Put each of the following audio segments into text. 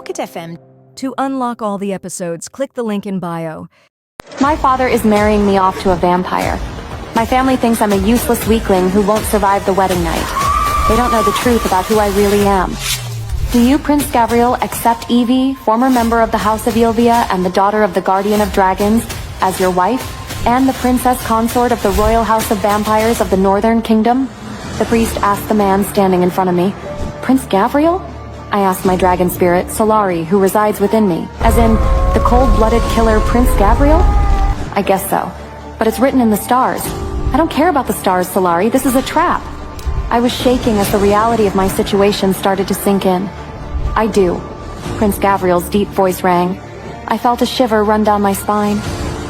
Pocket FM. To unlock all the episodes, click the link in bio. My father is marrying me off to a vampire. My family thinks I'm a useless weakling who won't survive the wedding night. They don't know the truth about who I really am. Do you, Prince Gavriel, accept Evie, former member of the House of Ylvia and the daughter of the Guardian of Dragons, as your wife, and the princess consort of the Royal House of Vampires of the Northern Kingdom? The priest asked the man standing in front of me. Prince Gavriel? I asked my dragon spirit, Solari, who resides within me, as in, the cold-blooded killer Prince Gavriel? I guess so. But it's written in the stars. I don't care about the stars, Solari. This is a trap. I was shaking as the reality of my situation started to sink in. I do. Prince Gavriel's deep voice rang. I felt a shiver run down my spine.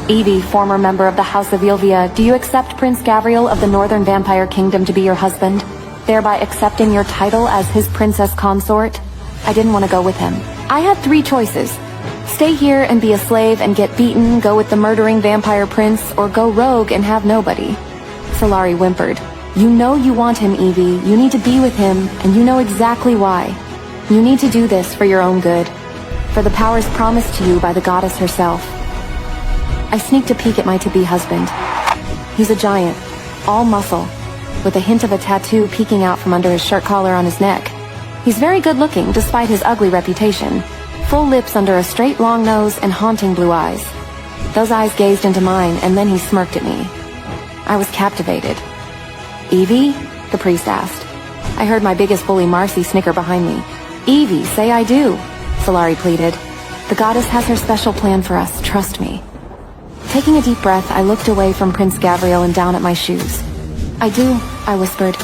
Evie, former member of the House of Ylvia, do you accept Prince Gavriel of the Northern Vampire Kingdom to be your husband, thereby accepting your title as his princess consort? I didn't want to go with him. I had three choices. Stay here and be a slave and get beaten, go with the murdering vampire prince, or go rogue and have nobody. Solari whimpered. You know you want him, Evie. You need to be with him, and you know exactly why. You need to do this for your own good, for the powers promised to you by the goddess herself. I sneaked a peek at my to-be husband. He's a giant, all muscle, with a hint of a tattoo peeking out from under his shirt collar on his neck. He's very good-looking, despite his ugly reputation. Full lips under a straight long nose and haunting blue eyes. Those eyes gazed into mine, and then he smirked at me. I was captivated. Evie? The priest asked. I heard my biggest bully Marcy snicker behind me. Evie, say I do, Solari pleaded. The goddess has her special plan for us, trust me. Taking a deep breath, I looked away from Prince Gavriel and down at my shoes. I do, I whispered.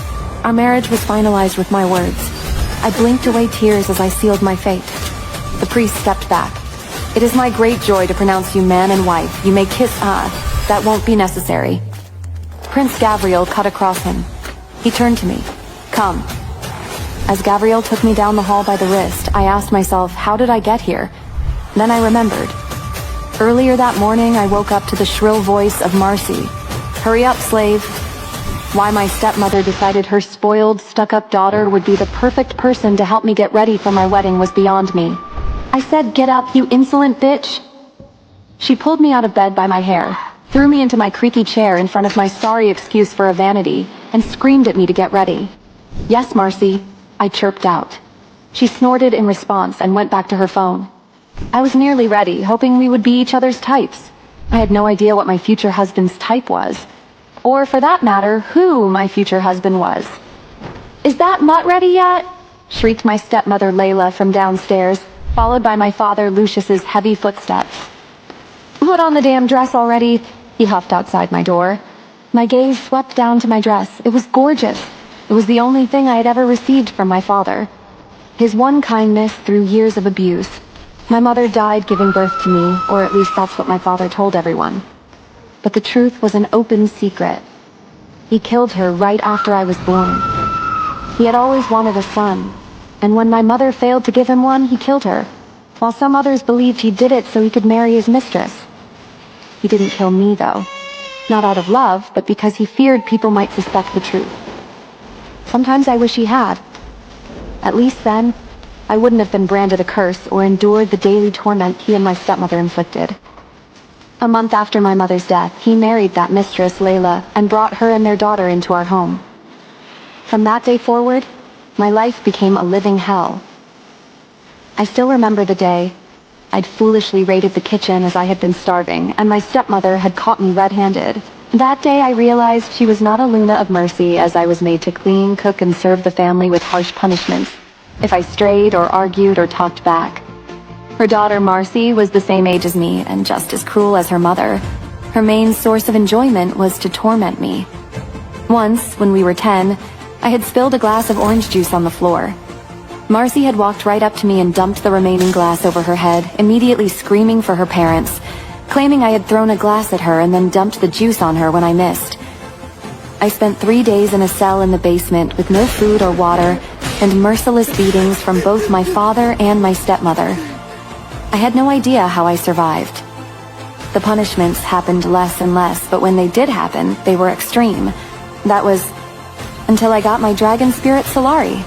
Our marriage was finalized with my words. I blinked away tears as I sealed my fate. The priest stepped back. It is my great joy to pronounce you man and wife. You may kiss, that won't be necessary. Prince Gavriel cut across him. He turned to me. Come. As Gavriel took me down the hall by the wrist, I asked myself, how did I get here? Then I remembered. Earlier that morning, I woke up to the shrill voice of Marcy. Hurry up, slave. Why my stepmother decided her spoiled, stuck-up daughter would be the perfect person to help me get ready for my wedding was beyond me. I said, get up, you insolent bitch. She pulled me out of bed by my hair, threw me into my creaky chair in front of my sorry excuse for a vanity, and screamed at me to get ready. Yes, Marcy, I chirped out. She snorted in response and went back to her phone. I was nearly ready, hoping we would be each other's types. I had no idea what my future husband's type was. Or, for that matter, who my future husband was. Is that mutt ready yet? Shrieked my stepmother Layla from downstairs, followed by my father Lucius's heavy footsteps. Put on the damn dress already, he huffed outside my door. My gaze swept down to my dress. It was gorgeous. It was the only thing I had ever received from my father. His one kindness through years of abuse. My mother died giving birth to me, or at least that's what my father told everyone. But the truth was an open secret. He killed her right after I was born. He had always wanted a son, and when my mother failed to give him one, he killed her, while some others believed he did it so he could marry his mistress. He didn't kill me, though. Not out of love, but because he feared people might suspect the truth. Sometimes I wish he had. At least then, I wouldn't have been branded a curse or endured the daily torment he and my stepmother inflicted. A month after my mother's death, he married that mistress, Layla, and brought her and their daughter into our home. From that day forward, my life became a living hell. I still remember the day. I'd foolishly raided the kitchen as I had been starving, and my stepmother had caught me red-handed. That day I realized she was not a Luna of mercy, as I was made to clean, cook, and serve the family with harsh punishments if I strayed or argued or talked back. Her daughter Marcy was the same age as me and just as cruel as her mother. Her main source of enjoyment was to torment me. Once, when we were 10, I had spilled a glass of orange juice on the floor. Marcy had walked right up to me and dumped the remaining glass over her head, immediately screaming for her parents, claiming I had thrown a glass at her and then dumped the juice on her when I missed. I spent 3 days in a cell in the basement with no food or water and merciless beatings from both my father and my stepmother. I had no idea how I survived. The punishments happened less and less, but when they did happen, they were extreme. That was until I got my dragon spirit Solari.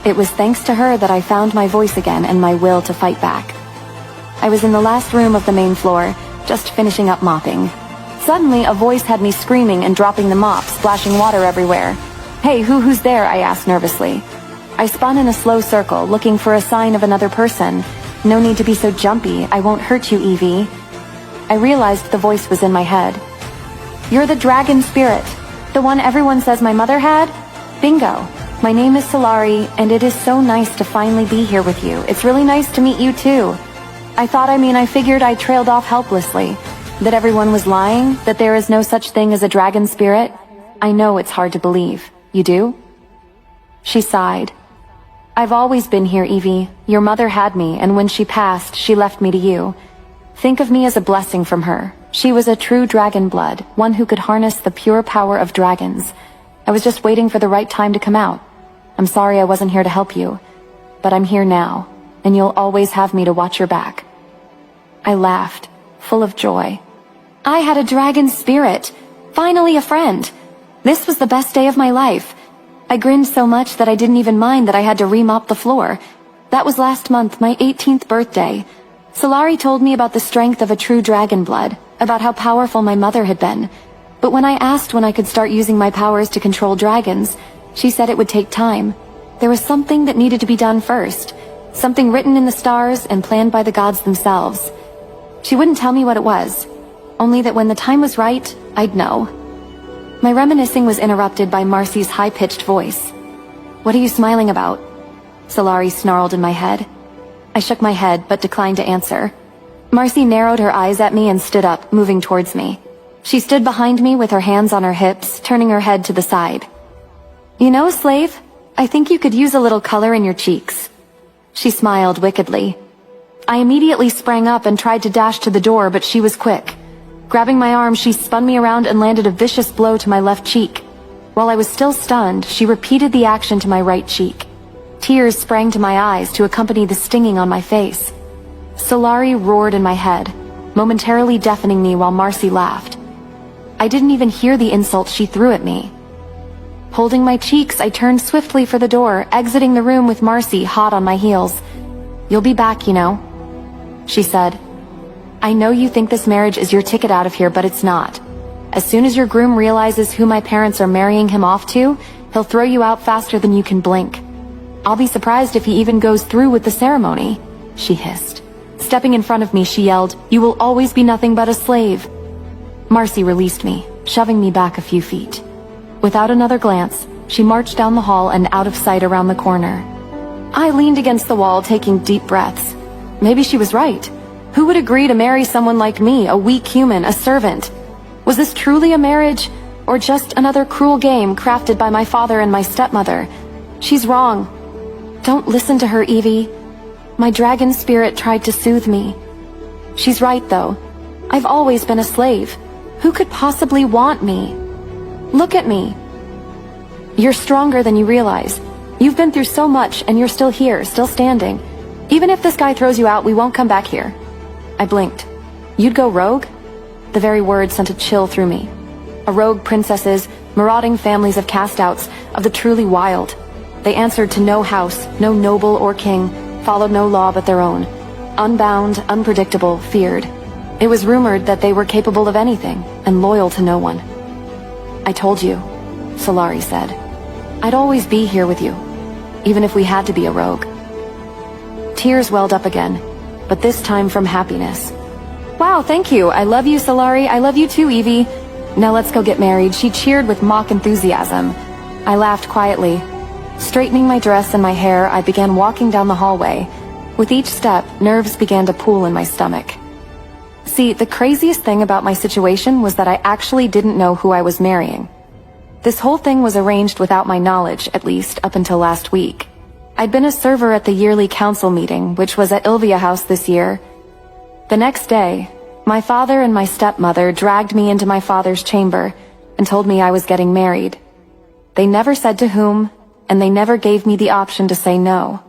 It was thanks to her that I found my voice again and my will to fight back. I was in the last room of the main floor, just finishing up mopping. Suddenly, a voice had me screaming and dropping the mop, splashing water everywhere. "Hey, who's there?" I asked nervously. I spun in a slow circle, looking for a sign of another person. "No need to be so jumpy. I won't hurt you, Evie." I realized the voice was in my head. "You're the dragon spirit. The one everyone says my mother had? Bingo. My name is Solari, and it is so nice to finally be here with you. It's really nice to meet you too." I figured I trailed off helplessly. That everyone was lying? That there is no such thing as a dragon spirit? I know it's hard to believe. You do? She sighed. "I've always been here, Evie. Your mother had me, and when she passed, she left me to you. Think of me as a blessing from her. She was a true dragon blood, one who could harness the pure power of dragons. I was just waiting for the right time to come out. I'm sorry I wasn't here to help you, but I'm here now, and you'll always have me to watch your back." I laughed, full of joy. I had a dragon spirit. Finally a friend. This was the best day of my life. I grinned so much that I didn't even mind that I had to remop the floor. That was last month, my 18th birthday. Solari told me about the strength of a true dragon blood, about how powerful my mother had been. But when I asked when I could start using my powers to control dragons, she said it would take time. There was something that needed to be done first. Something written in the stars and planned by the gods themselves. She wouldn't tell me what it was, only that when the time was right, I'd know. My reminiscing was interrupted by Marcy's high-pitched voice. "What are you smiling about?" Solari snarled in my head. I shook my head, but declined to answer. Marcy narrowed her eyes at me and stood up, moving towards me. She stood behind me with her hands on her hips, turning her head to the side. "You know, Slave, I think you could use a little color in your cheeks." She smiled wickedly. I immediately sprang up and tried to dash to the door, but she was quick. Grabbing my arm, she spun me around and landed a vicious blow to my left cheek. While I was still stunned, she repeated the action to my right cheek. Tears sprang to my eyes to accompany the stinging on my face. Solari roared in my head, momentarily deafening me while Marcy laughed. I didn't even hear the insult she threw at me. Holding my cheeks, I turned swiftly for the door, exiting the room with Marcy hot on my heels. "You'll be back, you know," she said. "I know you think this marriage is your ticket out of here, but it's not. As soon as your groom realizes who my parents are marrying him off to, he'll throw you out faster than you can blink. I'll be surprised if he even goes through with the ceremony," she hissed. Stepping in front of me, she yelled, "You will always be nothing but a slave." Marcy released me, shoving me back a few feet. Without another glance, she marched down the hall and out of sight around the corner. I leaned against the wall, taking deep breaths. Maybe she was right. Who would agree to marry someone like me, a weak human, a servant? Was this truly a marriage, or just another cruel game crafted by my father and my stepmother? She's wrong. Don't listen to her, Evie. My dragon spirit tried to soothe me. She's right, though. I've always been a slave. Who could possibly want me? Look at me. You're stronger than you realize. You've been through so much, and you're still here, still standing. Even if this guy throws you out, we won't come back here. I blinked. You'd go rogue? The very word sent a chill through me. A rogue princesses, marauding families of cast-outs, of the truly wild. They answered to no house, no noble or king, followed no law but their own. Unbound, unpredictable, feared. It was rumored that they were capable of anything, and loyal to no one. I told you, Solari said. I'd always be here with you, even if we had to be a rogue. Tears welled up again, but this time from happiness. Wow, thank you. I love you, Solari. I love you too, Evie. Now let's go get married. She cheered with mock enthusiasm. I laughed quietly. Straightening my dress and my hair, I began walking down the hallway. With each step, nerves began to pool in my stomach. See, the craziest thing about my situation was that I actually didn't know who I was marrying. This whole thing was arranged without my knowledge, at least up until last week. I'd been a server at the yearly council meeting, which was at Ilvia House this year. The next day, my father and my stepmother dragged me into my father's chamber and told me I was getting married. They never said to whom, and they never gave me the option to say no.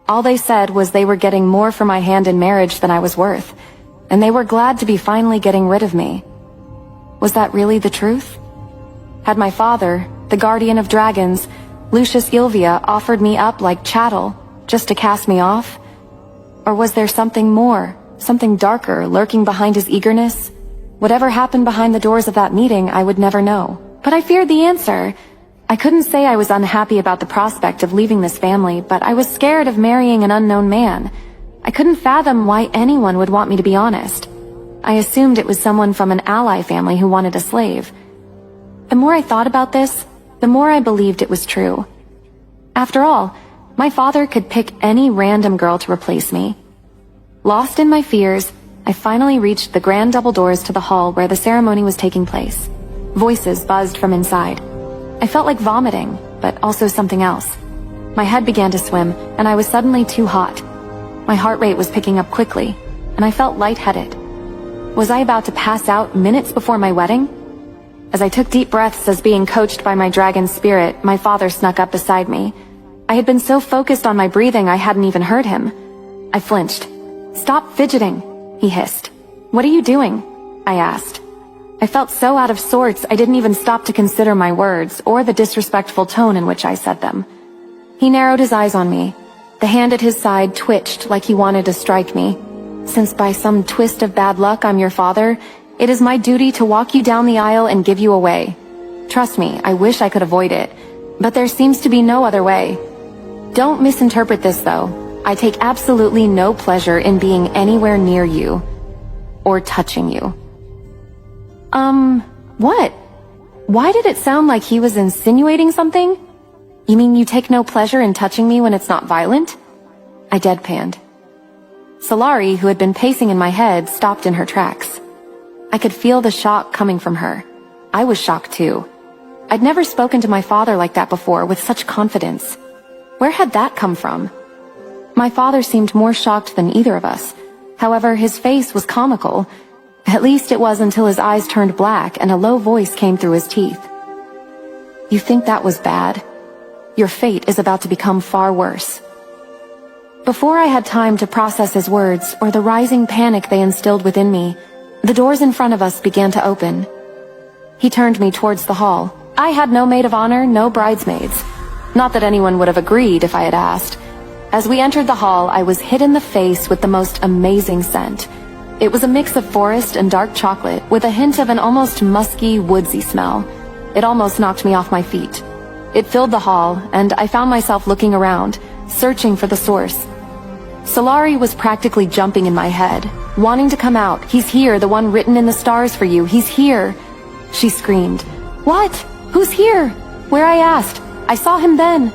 All they said was they were getting more for my hand in marriage than I was worth, and they were glad to be finally getting rid of me. Was that really the truth? Had my father, the guardian of dragons, Lucius Ilvia offered me up like chattel, just to cast me off? Or was there something more, something darker, lurking behind his eagerness? Whatever happened behind the doors of that meeting, I would never know. But I feared the answer. I couldn't say I was unhappy about the prospect of leaving this family, but I was scared of marrying an unknown man. I couldn't fathom why anyone would want me to be honest. I assumed it was someone from an ally family who wanted a slave. The more I thought about this, the more I believed it was true. After all, my father could pick any random girl to replace me. Lost in my fears, I finally reached the grand double doors to the hall where the ceremony was taking place. Voices buzzed from inside. I felt like vomiting, but also something else. My head began to swim, and I was suddenly too hot. My heart rate was picking up quickly, and I felt lightheaded. Was I about to pass out minutes before my wedding? As I took deep breaths as being coached by my dragon spirit, my father snuck up beside me. I had been so focused on my breathing I hadn't even heard him. I flinched. "Stop fidgeting," he hissed. "What are you doing?" I asked. I felt so out of sorts I didn't even stop to consider my words or the disrespectful tone in which I said them. He narrowed his eyes on me. The hand at his side twitched like he wanted to strike me. "Since by some twist of bad luck I'm your father, it is my duty to walk you down the aisle and give you away. Trust me, I wish I could avoid it, but there seems to be no other way. Don't misinterpret this though. I take absolutely no pleasure in being anywhere near you. Or touching you." What? Why did it sound like he was insinuating something? You mean you take no pleasure in touching me when it's not violent? I deadpanned. Solari, who had been pacing in my head, stopped in her tracks. I could feel the shock coming from her. I was shocked too. I'd never spoken to my father like that before with such confidence. Where had that come from? My father seemed more shocked than either of us. However, his face was comical. At least it was until his eyes turned black and a low voice came through his teeth. "You think that was bad? Your fate is about to become far worse." Before I had time to process his words or the rising panic they instilled within me, the doors in front of us began to open. He turned me towards the hall. I had no maid of honor, no bridesmaids. Not that anyone would have agreed if I had asked. As we entered the hall, I was hit in the face with the most amazing scent. It was a mix of forest and dark chocolate with a hint of an almost musky, woodsy smell. It almost knocked me off my feet. It filled the hall, and I found myself looking around, searching for the source. Solari was practically jumping in my head, wanting to come out. "He's here, the one written in the stars for you. He's here!" She screamed. "What? Who's here?" Where I asked. I saw him then.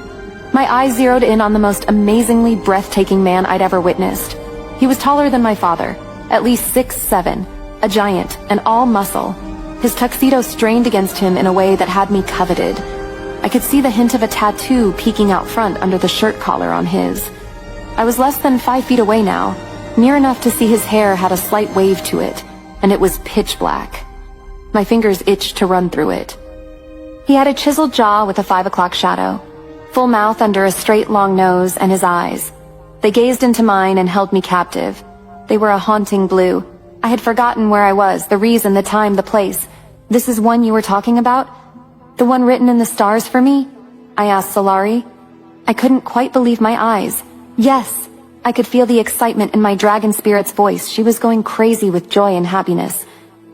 My eyes zeroed in on the most amazingly breathtaking man I'd ever witnessed. He was taller than my father, at least 6'7", a giant, and all muscle. His tuxedo strained against him in a way that had me coveted. I could see the hint of a tattoo peeking out front under the shirt collar on his. I was less than 5 feet away now, near enough to see his hair had a slight wave to it, and it was pitch black. My fingers itched to run through it. He had a chiseled jaw with a 5 o'clock shadow, full mouth under a straight long nose, and his eyes. They gazed into mine and held me captive. They were a haunting blue. I had forgotten where I was, the reason, the time, the place. "This is one you were talking about? The one written in the stars for me?" I asked Solari. I couldn't quite believe my eyes. Yes, I could feel the excitement in my dragon spirit's voice. She was going crazy with joy and happiness.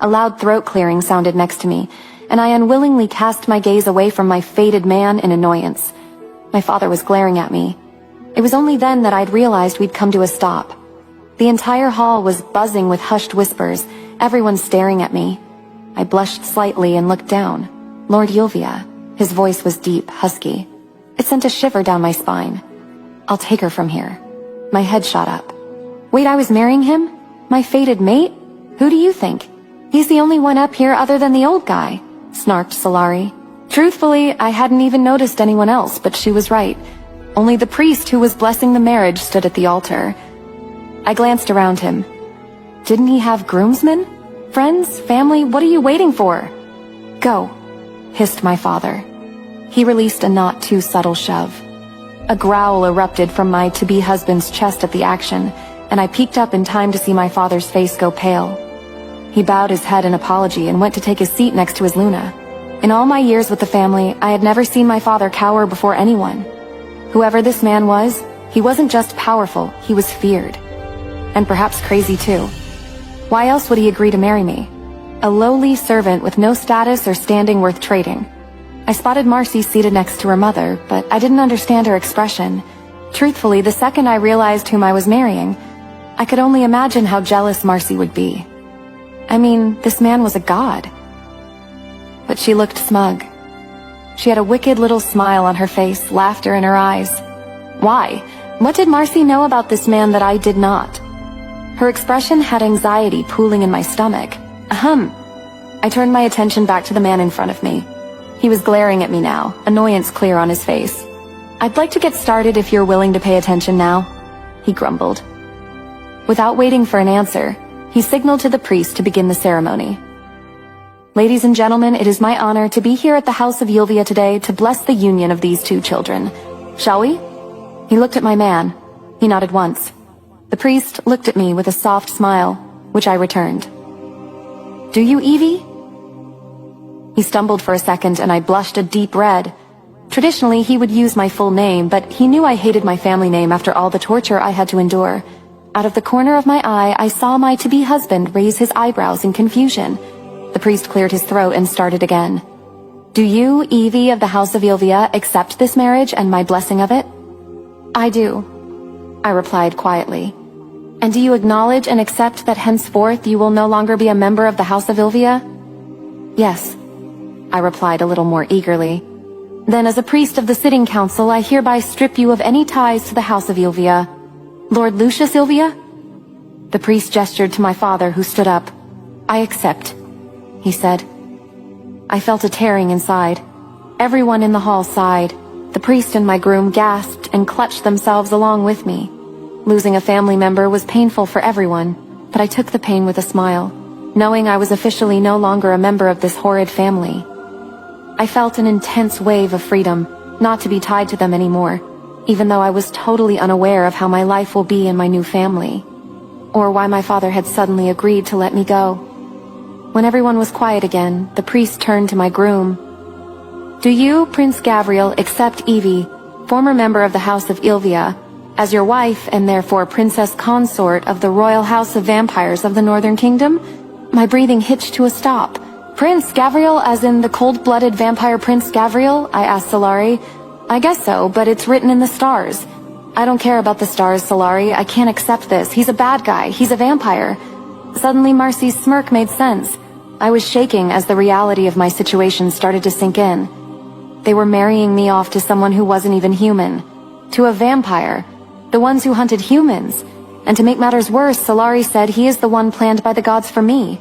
A loud throat clearing sounded next to me, and I unwillingly cast my gaze away from my fated man in annoyance. My father was glaring at me. It was only then that I'd realized we'd come to a stop. The entire hall was buzzing with hushed whispers, everyone staring at me. I blushed slightly and looked down. Lord Yulvia. His voice was deep, husky. It sent a shiver down my spine. "I'll take her from here." My head shot up. Wait, I was marrying him? My fated mate? Who do you think? He's the only one up here other than the old guy, snarked Solari. Truthfully, I hadn't even noticed anyone else, but she was right. Only the priest who was blessing the marriage stood at the altar. I glanced around him. Didn't he have groomsmen? Friends? Family? What are you waiting for? Go, hissed my father. He released a not too subtle shove. A growl erupted from my to-be husband's chest at the action, and I peeked up in time to see my father's face go pale. He bowed his head in apology and went to take his seat next to his Luna. In all my years with the family, I had never seen my father cower before anyone. Whoever this man was, he wasn't just powerful, he was feared. And perhaps crazy too. Why else would he agree to marry me? A lowly servant with no status or standing worth trading. I spotted Marcy seated next to her mother, but I didn't understand her expression. Truthfully, the second I realized whom I was marrying, I could only imagine how jealous Marcy would be. I mean, this man was a god. But she looked smug. She had a wicked little smile on her face, laughter in her eyes. Why? What did Marcy know about this man that I did not? Her expression had anxiety pooling in my stomach. Ahem. I turned my attention back to the man in front of me. He was glaring at me now, annoyance clear on his face. "I'd like to get started if you're willing to pay attention now," he grumbled. Without waiting for an answer, he signaled to the priest to begin the ceremony. "Ladies and gentlemen, it is my honor to be here at the House of Ylvia today to bless the union of these two children. Shall we?" He looked at my man. He nodded once. The priest looked at me with a soft smile, which I returned. "Do you, Evie?" He stumbled for a second and I blushed a deep red. Traditionally, he would use my full name, but he knew I hated my family name after all the torture I had to endure. Out of the corner of my eye, I saw my to-be husband raise his eyebrows in confusion. The priest cleared his throat and started again. "Do you, Evie of the House of Ylvia, accept this marriage and my blessing of it?" "I do," I replied quietly. "And do you acknowledge and accept that henceforth you will no longer be a member of the House of Ylvia?" "Yes," I replied a little more eagerly. "Then as a priest of the sitting council, I hereby strip you of any ties to the House of Ylvia. Lord Lucius Ylvia?" The priest gestured to my father, who stood up. "I accept," he said. I felt a tearing inside. Everyone in the hall sighed. The priest and my groom gasped and clutched themselves along with me. Losing a family member was painful for everyone, but I took the pain with a smile, knowing I was officially no longer a member of this horrid family. I felt an intense wave of freedom, not to be tied to them anymore, even though I was totally unaware of how my life will be in my new family, or why my father had suddenly agreed to let me go. When everyone was quiet again, the priest turned to my groom. "Do you, Prince Gavriel, accept Evie, former member of the House of Ylvia, as your wife and therefore princess consort of the Royal House of Vampires of the Northern Kingdom?" My breathing hitched to a stop. "Prince Gavriel, as in the cold-blooded vampire Prince Gavriel?" I asked Solari. "I guess so, but it's written in the stars." "I don't care about the stars, Solari. I can't accept this. He's a bad guy. He's a vampire." Suddenly Marcy's smirk made sense. I was shaking as the reality of my situation started to sink in. They were marrying me off to someone who wasn't even human. To a vampire. The ones who hunted humans. And to make matters worse, Solari said he is the one planned by the gods for me.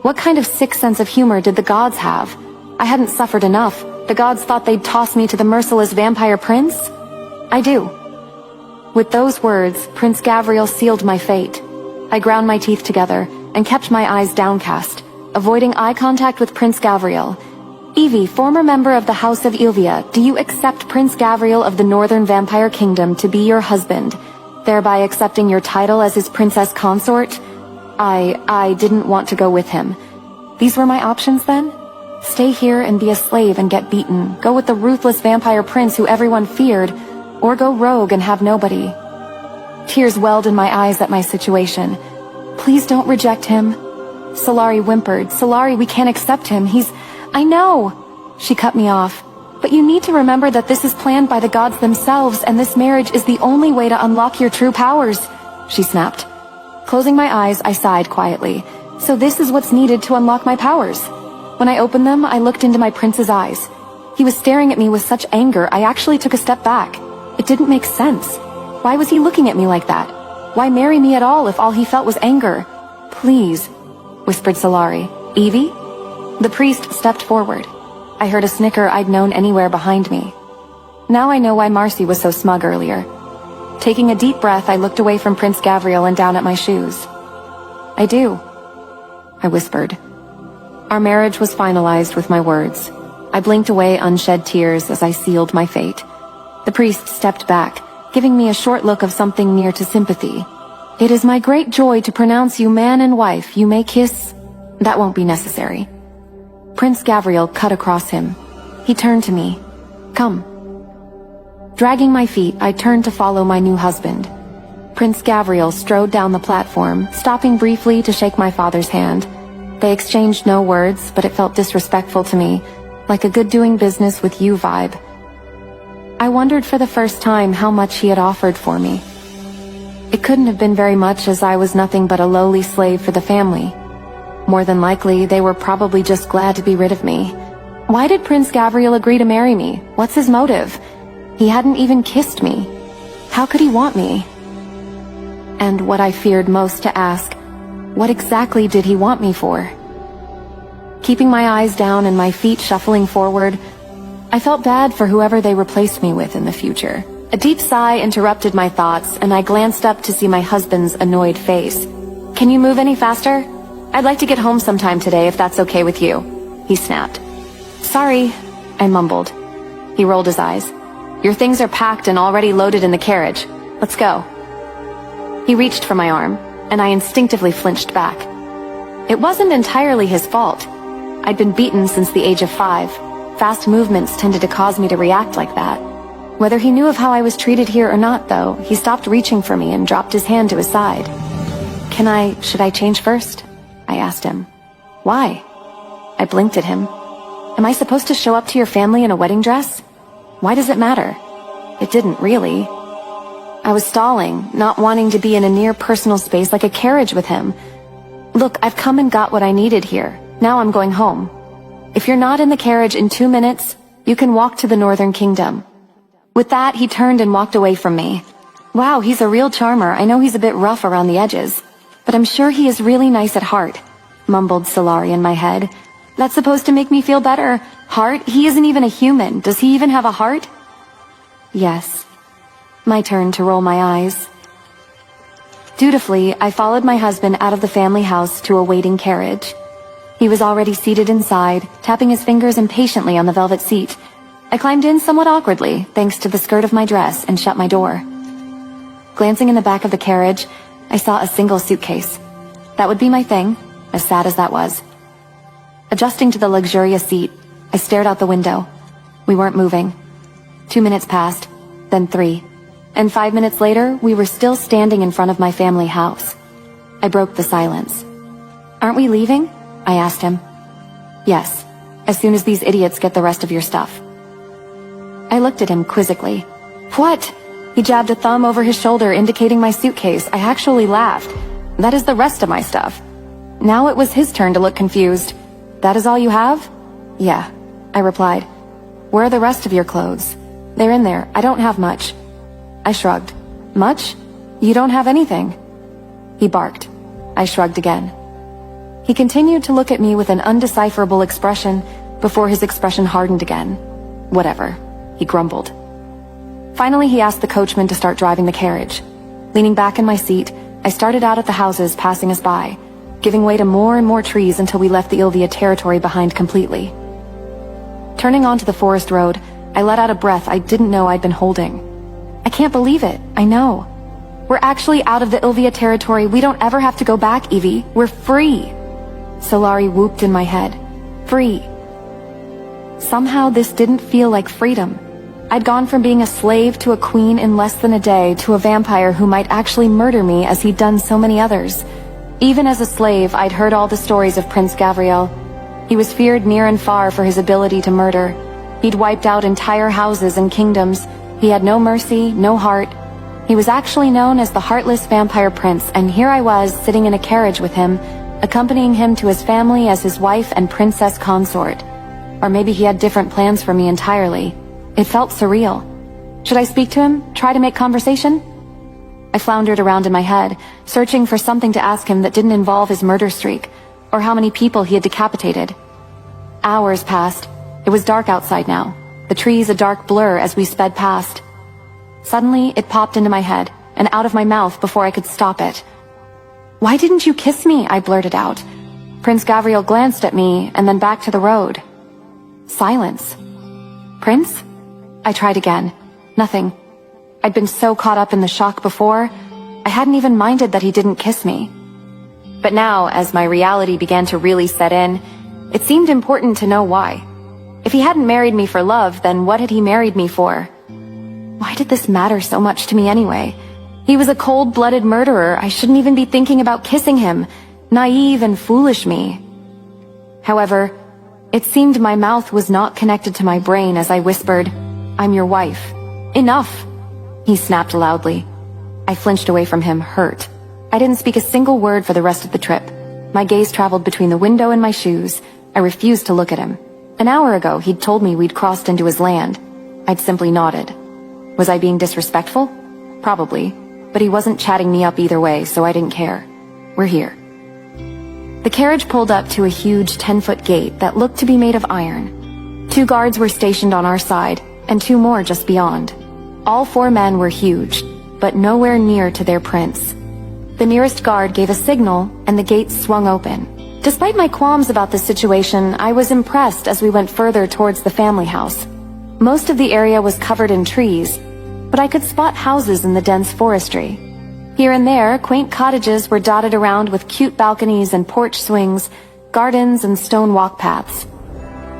What kind of sick sense of humor did the gods have? I hadn't suffered enough. The gods thought they'd toss me to the merciless vampire prince? I do. With those words, Prince Gavriel sealed my fate. I ground my teeth together and kept my eyes downcast, avoiding eye contact with Prince Gavriel. "Evie, former member of the House of Ylvia, do you accept Prince Gavriel of the Northern Vampire Kingdom to be your husband, thereby accepting your title as his princess consort?" I didn't want to go with him. These were my options then? Stay here and be a slave and get beaten, go with the ruthless vampire prince who everyone feared, or go rogue and have nobody. Tears welled in my eyes at my situation. "Please don't reject him." Solari whimpered. "Solari, we can't accept him. I know." She cut me off. "But you need to remember that this is planned by the gods themselves, and this marriage is the only way to unlock your true powers," she snapped. Closing my eyes, I sighed quietly. "So this is what's needed to unlock my powers." When I opened them, I looked into my prince's eyes. He was staring at me with such anger, I actually took a step back. It didn't make sense. Why was he looking at me like that? Why marry me at all if all he felt was anger? "Please," whispered Solari. "Evie?" The priest stepped forward. I heard a snicker I'd known anywhere behind me. Now I know why Marcy was so smug earlier. Taking a deep breath, I looked away from Prince Gavriel and down at my shoes. "I do," I whispered. Our marriage was finalized with my words. I blinked away unshed tears as I sealed my fate. The priest stepped back, giving me a short look of something near to sympathy. "It is my great joy to pronounce you man and wife. You may kiss." "That won't be necessary." Prince Gabriel cut across him. He turned to me. "Come." Dragging my feet, I turned to follow my new husband. Prince Gabriel strode down the platform, stopping briefly to shake my father's hand. They exchanged no words, but it felt disrespectful to me, like a good doing business with you vibe. I wondered for the first time how much he had offered for me. It couldn't have been very much, as I was nothing but a lowly slave for the family. More than likely, they were probably just glad to be rid of me. Why did Prince Gabriel agree to marry me? What's his motive? He hadn't even kissed me. How could he want me? And what I feared most to ask, what exactly did he want me for? Keeping my eyes down and my feet shuffling forward, I felt bad for whoever they replaced me with in the future. A deep sigh interrupted my thoughts, and I glanced up to see my husband's annoyed face. "Can you move any faster? I'd like to get home sometime today if that's okay with you," he snapped. "Sorry," I mumbled. He rolled his eyes. "Your things are packed and already loaded in the carriage. Let's go." He reached for my arm, and I instinctively flinched back. It wasn't entirely his fault. I'd been beaten since the age of 5. Fast movements tended to cause me to react like that. Whether he knew of how I was treated here or not, though, he stopped reaching for me and dropped his hand to his side. Should I change first?" I asked him. "Why?" I blinked at him. "Am I supposed to show up to your family in a wedding dress? Why does it matter?" It didn't really. I was stalling, not wanting to be in a near-personal space like a carriage with him. "Look, I've come and got what I needed here. Now I'm going home. If you're not in the carriage in 2 minutes, you can walk to the Northern Kingdom." With that, he turned and walked away from me. Wow, he's a real charmer. I know he's a bit rough around the edges, but I'm sure he is really nice at heart, mumbled Solari in my head. That's supposed to make me feel better. Heart? He isn't even a human. Does he even have a heart? Yes. My turn to roll my eyes. Dutifully, I followed my husband out of the family house to a waiting carriage. He was already seated inside, tapping his fingers impatiently on the velvet seat. I climbed in somewhat awkwardly, thanks to the skirt of my dress, and shut my door. Glancing in the back of the carriage, I saw a single suitcase. That would be my thing, as sad as that was. Adjusting to the luxurious seat, I stared out the window. We weren't moving. 2 minutes passed, then 3. And 5 minutes later, we were still standing in front of my family house. I broke the silence. "Aren't we leaving?" I asked him. "Yes, as soon as these idiots get the rest of your stuff." I looked at him quizzically. "What?" He jabbed a thumb over his shoulder, indicating my suitcase. I actually laughed. "That is the rest of my stuff." Now it was his turn to look confused. "That is all you have?" "Yeah," I replied. "Where are the rest of your clothes?" "They're in there. I don't have much." I shrugged. "Much? You don't have anything." He barked. I shrugged again. He continued to look at me with an undecipherable expression before his expression hardened again. "Whatever," he grumbled. Finally, he asked the coachman to start driving the carriage. Leaning back in my seat, I started out at the houses passing us by, giving way to more and more trees until we left the Ilvia territory behind completely. Turning onto the forest road, I let out a breath I didn't know I'd been holding. I can't believe it, I know. We're actually out of the Ilvia territory. We don't ever have to go back, Evie. We're free. Solari whooped in my head. Free. Somehow this didn't feel like freedom. I'd gone from being a slave to a queen in less than a day to a vampire who might actually murder me as he'd done so many others. Even as a slave, I'd heard all the stories of Prince Gabriel. He was feared near and far for his ability to murder. He'd wiped out entire houses and kingdoms. He had no mercy, no heart. He was actually known as the Heartless Vampire Prince, and here I was sitting in a carriage with him, accompanying him to his family as his wife and princess consort. Or maybe he had different plans for me entirely. It felt surreal. Should I speak to him? Try to make conversation? I floundered around in my head, searching for something to ask him that didn't involve his murder streak, or how many people he had decapitated. Hours passed. It was dark outside now, the trees a dark blur as we sped past. Suddenly, it popped into my head, and out of my mouth before I could stop it. "Why didn't you kiss me?" I blurted out. Prince Gabriel glanced at me, and then back to the road. Silence. "Prince?" I tried again. Nothing. I'd been so caught up in the shock before, I hadn't even minded that he didn't kiss me. But now, as my reality began to really set in, It seemed important to know why. If he hadn't married me for love, then what had he married me for? Why did this matter so much to me anyway? He was a cold-blooded murderer. I shouldn't even be thinking about kissing him. Naive and foolish me. However, it seemed my mouth was not connected to my brain as I whispered, "I'm your wife." "Enough!" he snapped loudly. I flinched away from him, hurt. I didn't speak a single word for the rest of the trip. My gaze traveled between the window and my shoes. I refused to look at him. An hour ago, he'd told me we'd crossed into his land. I'd simply nodded. Was I being disrespectful? Probably. But he wasn't chatting me up either way, so I didn't care. We're here. The carriage pulled up to a huge 10-foot gate that looked to be made of iron. 2 guards were stationed on our side, and 2 more just beyond. All 4 men were huge, but nowhere near to their prince. The nearest guard gave a signal, and the gates swung open. Despite my qualms about the situation, I was impressed as we went further towards the family house. Most of the area was covered in trees, but I could spot houses in the dense forestry. Here and there, quaint cottages were dotted around with cute balconies and porch swings, gardens and stone walk paths.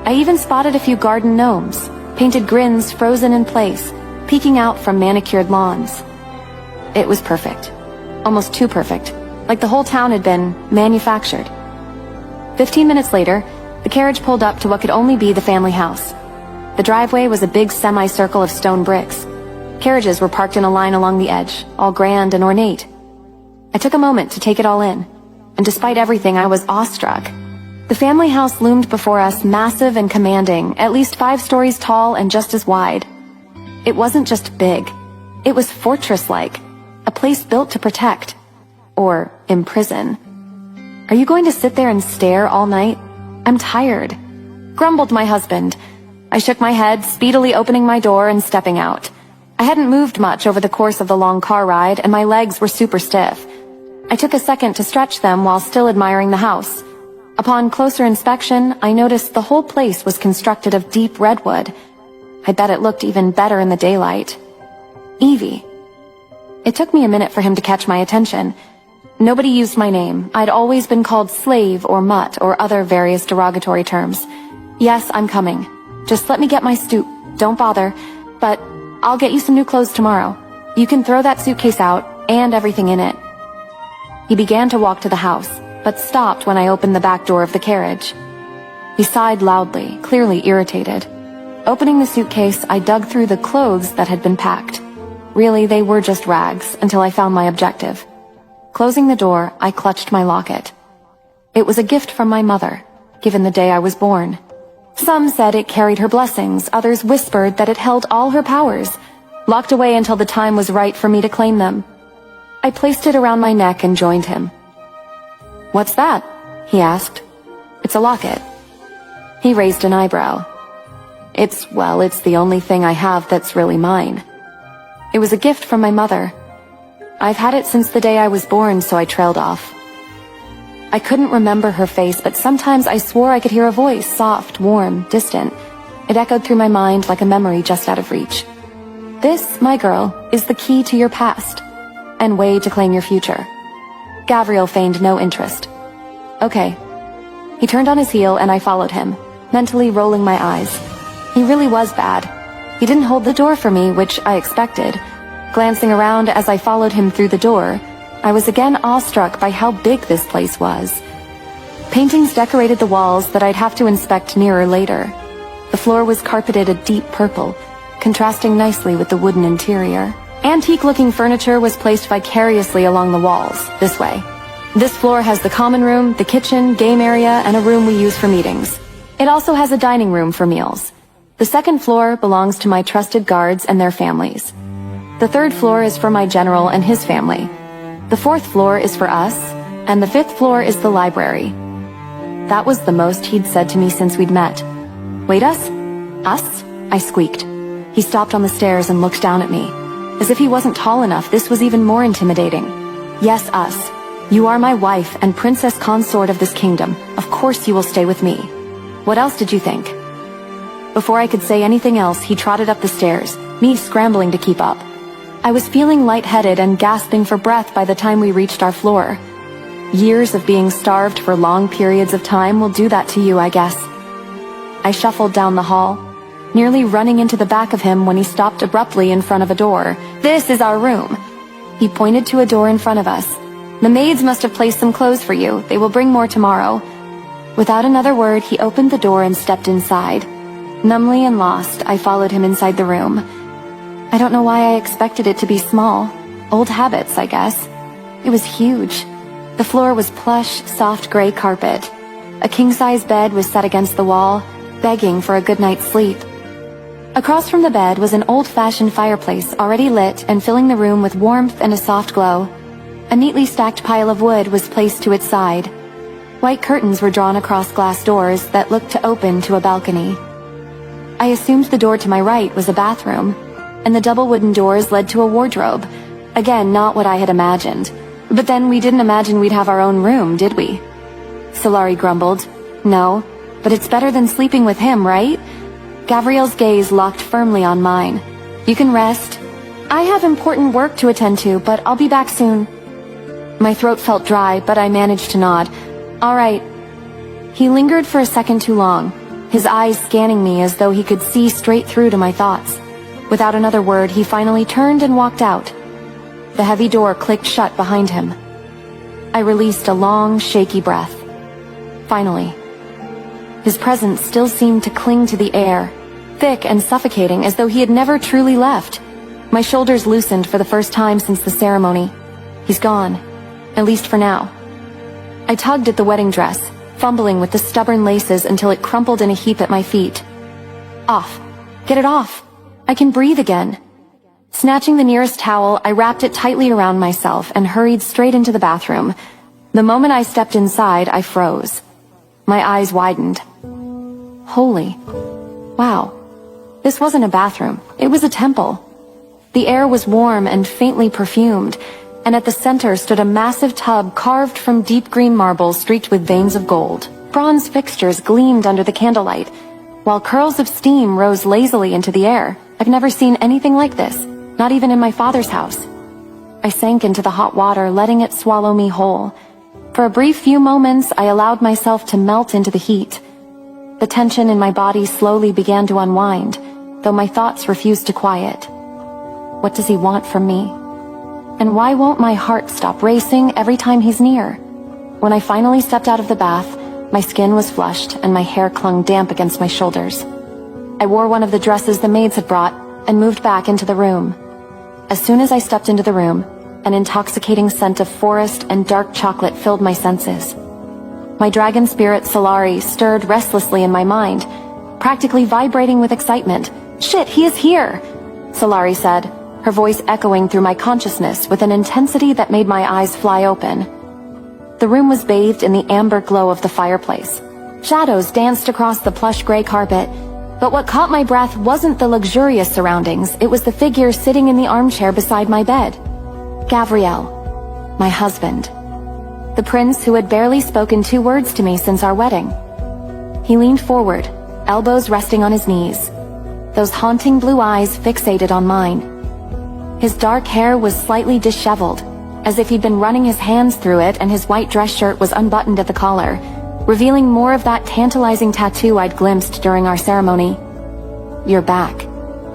I even spotted a few garden gnomes, painted grins frozen in place, peeking out from manicured lawns. It was perfect. Almost too perfect, like the whole town had been manufactured. 15 minutes later, the carriage pulled up to what could only be the family house. The driveway was a big semicircle of stone bricks. Carriages were parked in a line along the edge, all grand and ornate. I took a moment to take it all in, and despite everything, I was awestruck. The family house loomed before us, massive and commanding, at least 5 stories tall and just as wide. It wasn't just big. It was fortress-like, a place built to protect, or imprison. "Are you going to sit there and stare all night? I'm tired," grumbled my husband. I shook my head, speedily opening my door and stepping out. I hadn't moved much over the course of the long car ride, and my legs were super stiff. I took a second to stretch them while still admiring the house. Upon closer inspection, I noticed the whole place was constructed of deep redwood. I bet it looked even better in the daylight. Evie. It took me a minute for him to catch my attention. Nobody used my name. I'd always been called slave or mutt or other various derogatory terms. "Yes, I'm coming. Just let me get my stoop. Don't bother. But I'll get you some new clothes tomorrow. You can throw that suitcase out and everything in it." He began to walk to the house, but stopped when I opened the back door of the carriage. He sighed loudly, clearly irritated. Opening the suitcase, I dug through the clothes that had been packed. Really, they were just rags until I found my objective. Closing the door, I clutched my locket. It was a gift from my mother, given the day I was born. Some said it carried her blessings, others whispered that it held all her powers, locked away until the time was right for me to claim them. I placed it around my neck and joined him. "What's that?" he asked. "It's a locket." He raised an eyebrow. It's the only thing I have that's really mine. It was a gift from my mother. I've had it since the day I was born, so I trailed off. I couldn't remember her face, but sometimes I swore I could hear a voice, soft, warm, distant. It echoed through my mind like a memory just out of reach. "This, my girl, is the key to your past, and way to claim your future." Gavriel feigned no interest. "Okay." He turned on his heel and I followed him, mentally rolling my eyes. He really was bad. He didn't hold the door for me, which I expected. Glancing around as I followed him through the door, I was again awestruck by how big this place was. Paintings decorated the walls that I'd have to inspect nearer later. The floor was carpeted a deep purple, contrasting nicely with the wooden interior. Antique-looking furniture was placed vicariously along the walls, this way. This floor has the common room, the kitchen, game area, and a room we use for meetings. It also has a dining room for meals. The second floor belongs to my trusted guards and their families. The third floor is for my general and his family. The fourth floor is for us, and the fifth floor is the library. That was the most he'd said to me since we'd met. "Wait, us? Us?" I squeaked. He stopped on the stairs and looked down at me. As if he wasn't tall enough, this was even more intimidating. "Yes, us. You are my wife and princess consort of this kingdom. Of course you will stay with me. What else did you think?" Before I could say anything else, he trotted up the stairs, me scrambling to keep up. I was feeling lightheaded and gasping for breath by the time we reached our floor. Years of being starved for long periods of time will do that to you, I guess. I shuffled down the hall, nearly running into the back of him when he stopped abruptly in front of a door. "This is our room." He pointed to a door in front of us. "The maids must have placed some clothes for you. They will bring more tomorrow." Without another word, he opened the door and stepped inside. Numbly and lost, I followed him inside the room. I don't know why I expected it to be small. Old habits, I guess. It was huge. The floor was plush, soft gray carpet. A king-size bed was set against the wall, begging for a good night's sleep. Across from the bed was an old-fashioned fireplace already lit and filling the room with warmth and a soft glow. A neatly stacked pile of wood was placed to its side. White curtains were drawn across glass doors that looked to open to a balcony. I assumed the door to my right was a bathroom, and the double wooden doors led to a wardrobe. Again, not what I had imagined. But then we didn't imagine we'd have our own room, did we? Solari grumbled. "No, but it's better than sleeping with him, right?" Gavriel's gaze locked firmly on mine. "You can rest. I have important work to attend to, but I'll be back soon." My throat felt dry, but I managed to nod. "All right." He lingered for a second too long, his eyes scanning me as though he could see straight through to my thoughts. Without another word, he finally turned and walked out. The heavy door clicked shut behind him. I released a long, shaky breath. Finally. His presence still seemed to cling to the air, thick and suffocating as though he had never truly left. My shoulders loosened for the first time since the ceremony. He's gone, at least for now. I tugged at the wedding dress, fumbling with the stubborn laces until it crumpled in a heap at my feet. "Off! Get it off! I can breathe again!" Snatching the nearest towel, I wrapped it tightly around myself and hurried straight into the bathroom. The moment I stepped inside, I froze. My eyes widened. Holy. Wow. This wasn't a bathroom. It was a temple. The air was warm and faintly perfumed, and at the center stood a massive tub carved from deep green marble streaked with veins of gold. Bronze fixtures gleamed under the candlelight, while curls of steam rose lazily into the air. I've never seen anything like this. Not even in my father's house. I sank into the hot water, letting it swallow me whole. For a brief few moments, I allowed myself to melt into the heat. The tension in my body slowly began to unwind, though my thoughts refused to quiet. What does he want from me? And why won't my heart stop racing every time he's near? When I finally stepped out of the bath, my skin was flushed and my hair clung damp against my shoulders. I wore one of the dresses the maids had brought and moved back into the room. As soon as I stepped into the room, an intoxicating scent of forest and dark chocolate filled my senses. My dragon spirit Solari stirred restlessly in my mind, practically vibrating with excitement. "Shit, he is here!" Solari said, her voice echoing through my consciousness with an intensity that made my eyes fly open. The room was bathed in the amber glow of the fireplace. Shadows danced across the plush gray carpet, but what caught my breath wasn't the luxurious surroundings, it was the figure sitting in the armchair beside my bed. Gavriel, my husband. The prince who had barely spoken 2 words to me since our wedding. He leaned forward, elbows resting on his knees, those haunting blue eyes fixated on mine. His dark hair was slightly disheveled, as if he'd been running his hands through it, and his white dress shirt was unbuttoned at the collar, revealing more of that tantalizing tattoo I'd glimpsed during our ceremony. "You're back,"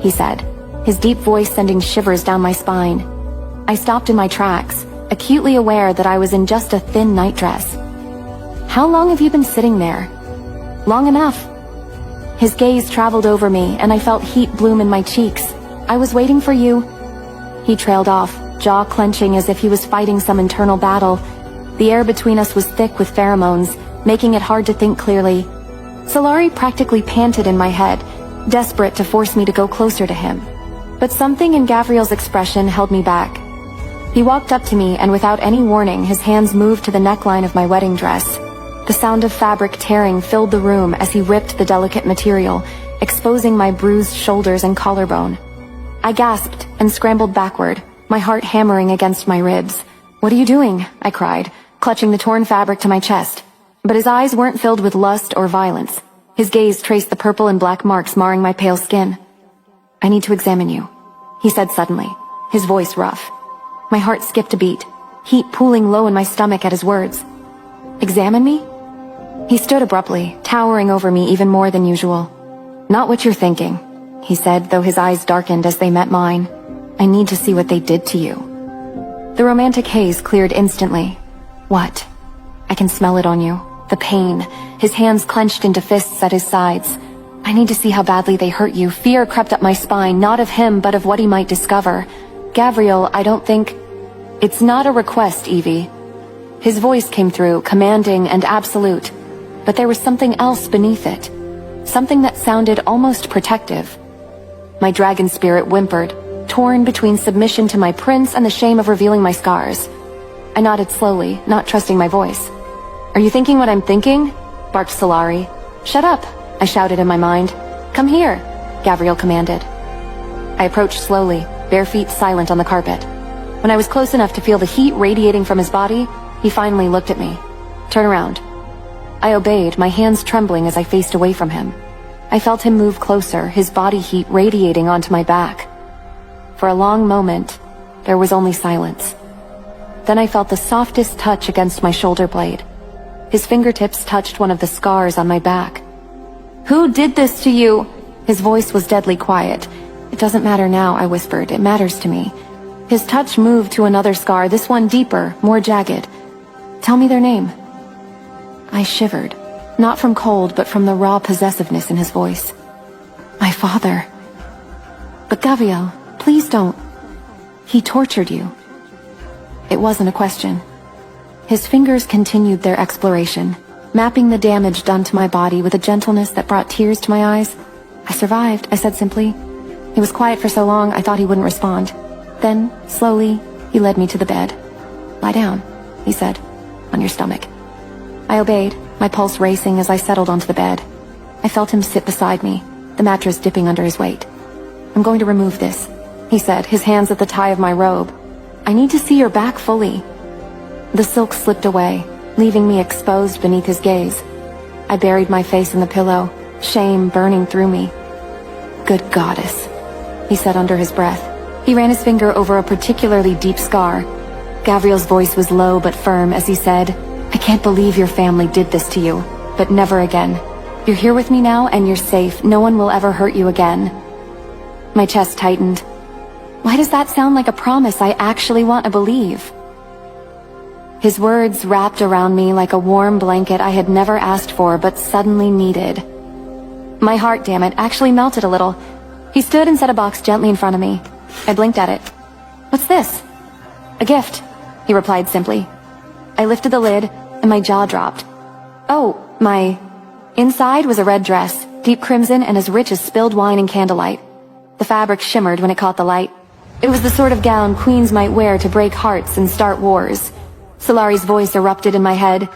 he said, his deep voice sending shivers down my spine. I stopped in my tracks, acutely aware that I was in just a thin nightdress. "How long have you been sitting there?" "Long enough." His gaze traveled over me, and I felt heat bloom in my cheeks. "I was waiting for you." He trailed off, jaw clenching as if he was fighting some internal battle. The air between us was thick with pheromones, making it hard to think clearly. Solari practically panted in my head, desperate to force me to go closer to him. But something in Gavriel's expression held me back. He walked up to me, and without any warning, his hands moved to the neckline of my wedding dress. The sound of fabric tearing filled the room as he ripped the delicate material, exposing my bruised shoulders and collarbone. I gasped and scrambled backward, my heart hammering against my ribs. "What are you doing?" I cried, clutching the torn fabric to my chest. But his eyes weren't filled with lust or violence. His gaze traced the purple and black marks marring my pale skin. "I need to examine you," he said suddenly, his voice rough. My heart skipped a beat. heat pooling low in my stomach at his words. Examine me? He stood abruptly, towering over me even more than usual. Not what you're thinking, he said, though his eyes darkened as they met mine. I need to see what they did to you. The romantic haze cleared instantly. What? I can smell it on you. The pain, his hands clenched into fists at his sides. I need to see how badly they hurt you. Fear crept up my spine, not of him, but of what he might discover. Gavriel, I don't think... It's not a request, Evie. His voice came through, commanding and absolute. But there was something else beneath it. Something that sounded almost protective. My dragon spirit whimpered, torn between submission to my prince and the shame of revealing my scars. I nodded slowly, not trusting my voice. Are you thinking what I'm thinking? Barked Solari. Shut up, I shouted in my mind. Come here, Gavriel commanded. I approached slowly, bare feet silent on the carpet. When I was close enough to feel the heat radiating from his body, he finally looked at me. Turn around. I obeyed, my hands trembling as I faced away from him. I felt him move closer, his body heat radiating onto my back. For a long moment, there was only silence. Then I felt the softest touch against my shoulder blade. His fingertips touched one of the scars on my back. Who did this to you? His voice was deadly quiet. It doesn't matter now, I whispered. It matters to me. His touch moved to another scar, this one deeper, more jagged. Tell me their name. I shivered, not from cold, but from the raw possessiveness in his voice. My father. But Gavriel, please don't. He tortured you. It wasn't a question. His fingers continued their exploration, mapping the damage done to my body with a gentleness that brought tears to my eyes. I survived, I said simply. He was quiet for so long, I thought he wouldn't respond. Then, slowly, he led me to the bed. Lie down, he said, on your stomach. I obeyed, my pulse racing as I settled onto the bed. I felt him sit beside me, the mattress dipping under his weight. I'm going to remove this, he said, his hands at the tie of my robe. I need to see your back fully. The silk slipped away, leaving me exposed beneath his gaze. I buried my face in the pillow, shame burning through me. Good goddess, he said under his breath. He ran his finger over a particularly deep scar. Gavriel's voice was low but firm as he said, I can't believe your family did this to you, but never again. You're here with me now and you're safe. No one will ever hurt you again. My chest tightened. Why does that sound like a promise I actually want to believe? His words wrapped around me like a warm blanket I had never asked for but suddenly needed. My heart, damn it, actually melted a little. He stood and set a box gently in front of me. I blinked at it. What's this? A gift, he replied simply. I lifted the lid, and my jaw dropped. Oh, my... Inside was a red dress, deep crimson and as rich as spilled wine in candlelight. The fabric shimmered when it caught the light. It was the sort of gown queens might wear to break hearts and start wars. Solari's voice erupted in my head.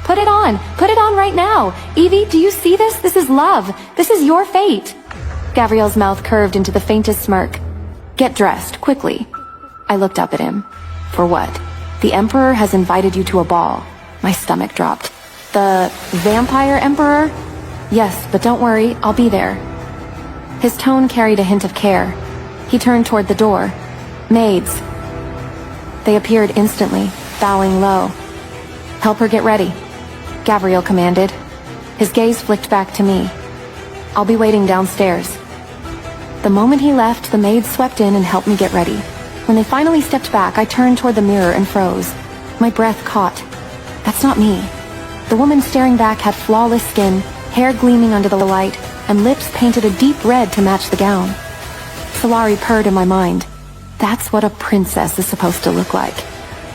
Put it on! Put it on right now! Evie, do you see this? This is love! This is your fate! Gavriel's mouth curved into the faintest smirk. Get dressed, quickly. I looked up at him. For what? The Emperor has invited you to a ball. My stomach dropped. The Vampire Emperor? Yes, but don't worry, I'll be there. His tone carried a hint of care. He turned toward the door. Maids. They appeared instantly, bowing low. Help her get ready, Gavriel commanded. His gaze flicked back to me. I'll be waiting downstairs. The moment he left, the maids swept in and helped me get ready. When they finally stepped back, I turned toward the mirror and froze. My breath caught. That's not me. The woman staring back had flawless skin, hair gleaming under the light, and lips painted a deep red to match the gown. Solari purred in my mind. That's what a princess is supposed to look like.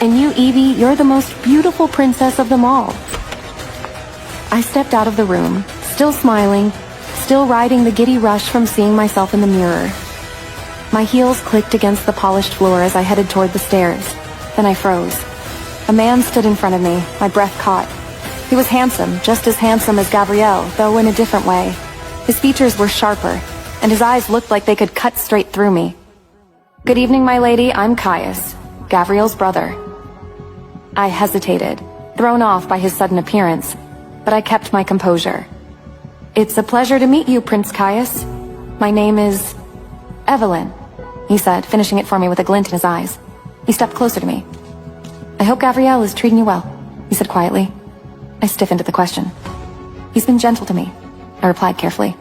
And you, Evie, you're the most beautiful princess of them all. I stepped out of the room, still smiling, still riding the giddy rush from seeing myself in the mirror. My heels clicked against the polished floor as I headed toward the stairs. Then I froze. A man stood in front of me, my breath caught. He was handsome, just as handsome as Gavriel, though in a different way. His features were sharper, and his eyes looked like they could cut straight through me. Good evening, my lady, I'm Caius, Gavriel's brother. I hesitated, thrown off by his sudden appearance, but I kept my composure. It's a pleasure to meet you, Prince Caius. My name is... Evelyn, he said, finishing it for me with a glint in his eyes. He stepped closer to me. I hope Gabriel is treating you well, he said quietly. I stiffened at the question. He's been gentle to me, I replied carefully.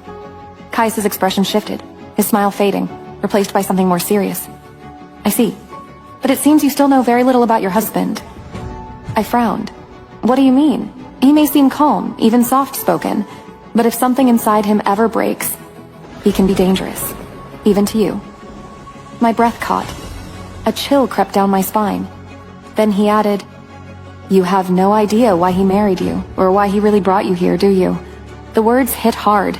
Caius's expression shifted, his smile fading, replaced by something more serious. I see. But it seems you still know very little about your husband. I frowned. What do you mean? He may seem calm, even soft-spoken, but if something inside him ever breaks, he can be dangerous, even to you. My breath caught. A chill crept down my spine. Then he added, "You have no idea why he married you, or why he really brought you here, do you?" The words hit hard.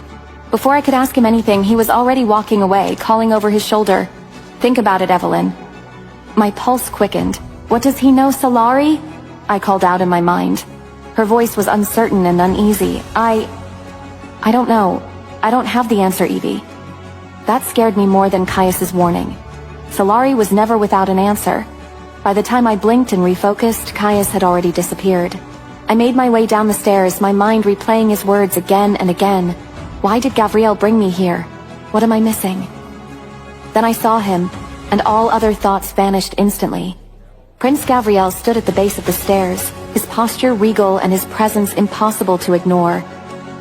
Before I could ask him anything, he was already walking away, calling over his shoulder. "Think about it, Evelyn." My pulse quickened. "What does he know, Solari?" I called out in my mind. Her voice was uncertain and uneasy. I don't know. I don't have the answer, Evie. That scared me more than Caius's warning. Solari was never without an answer. By the time I blinked and refocused, Caius had already disappeared. I made my way down the stairs, my mind replaying his words again and again. Why did Gabriel bring me here? What am I missing? Then I saw him, and all other thoughts vanished instantly. Prince Gabriel stood at the base of the stairs, his posture regal and his presence impossible to ignore.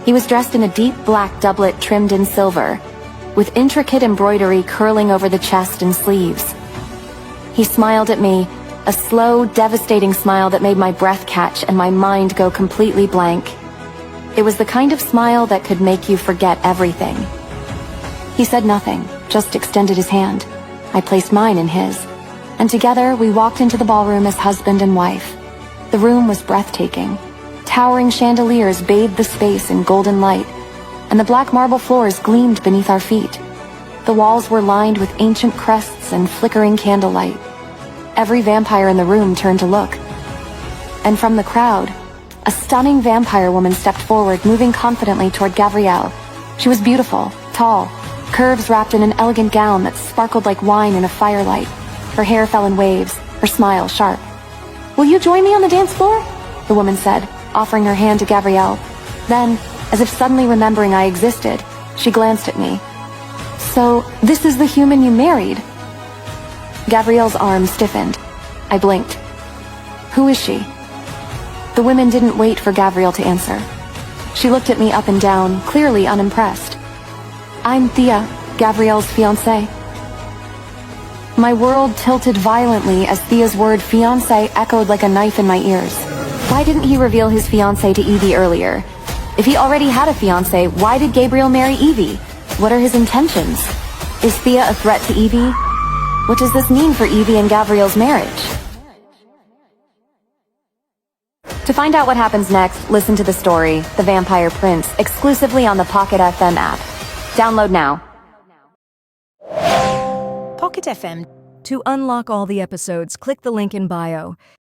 He was dressed in a deep black doublet trimmed in silver, with intricate embroidery curling over the chest and sleeves. He smiled at me, a slow, devastating smile that made my breath catch and my mind go completely blank. It was the kind of smile that could make you forget everything. He said nothing, just extended his hand. I placed mine in his, and together we walked into the ballroom as husband and wife. The room was breathtaking. Towering chandeliers bathed the space in golden light, and the black marble floors gleamed beneath our feet. The walls were lined with ancient crests and flickering candlelight. Every vampire in the room turned to look. And from the crowd, a stunning vampire woman stepped forward, moving confidently toward Gabrielle. She was beautiful, tall, curves wrapped in an elegant gown that sparkled like wine in a firelight. Her hair fell in waves, her smile sharp. "Will you join me on the dance floor?" the woman said, offering her hand to Gabrielle. Then, as if suddenly remembering I existed, she glanced at me. "So, this is the human you married?" Gabrielle's arm stiffened. I blinked. "Who is she?" The woman didn't wait for Gabrielle to answer. She looked at me up and down, clearly unimpressed. "I'm Thea, Gabrielle's fiancée." My world tilted violently as Thea's word fiancé echoed like a knife in my ears. Why didn't he reveal his fiancé to Evie earlier? If he already had a fiancé, why did Gabriel marry Evie? What are his intentions? Is Thea a threat to Evie? What does this mean for Evie and Gabriel's marriage? To find out what happens next, listen to the story, The Vampire Prince, exclusively on the Pocket FM app. Download now. Pocket FM. To unlock all the episodes, click the link in bio.